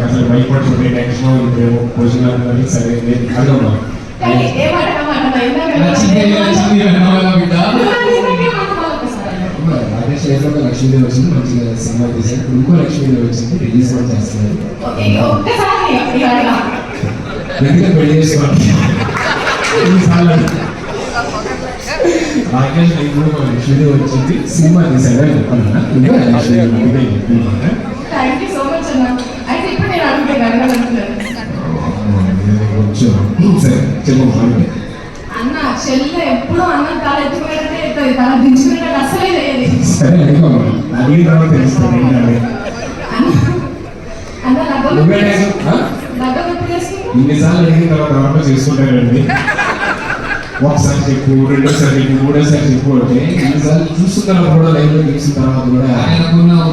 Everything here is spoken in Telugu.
అసలు భయపడుతుంది నెక్స్ట్ ఇప్పుడేమో కోచింగ్ అని సరే అడగమ్మా అదే స్టేజ్ లో లక్ష్మీదేవి వచ్చింది మంచిగా సినిమా తీసారు. ఇప్పుడు ఇంకో లక్ష్మీదేవి వచ్చింది రిలీజ్ కూడా చేస్తున్నారు. ఎందుకంటే పెళ్లి చేసుకోవాలి రాకేష్ ఇప్పుడు లక్ష్మీదేవి వచ్చింది సినిమా తీసారు చెప్పాలన్నా ఇంకా లక్ష్మీదేవి సరే చెప్పండి అన్న చెల్లె ఎప్పుడు అన్నం కాలు ఎత్తుకునేటట్టే ఎత్తుంది, తన దించుకునేటట్టు అసలే లేదు. సరే అడిగిన తర్వాత తెలుస్తుంది అన్న ఇన్నిసార్లు అడిగిన తర్వాత చేసుకుంటారండి. ఒకసారి చెప్పు, రెండోసారి చెప్పు, మూడోసారి చెప్పు అంటే ఇన్నిసార్లు చూస్తున్న తర్వాత కూడా లైవ్ లో చూసిన తర్వాత కూడా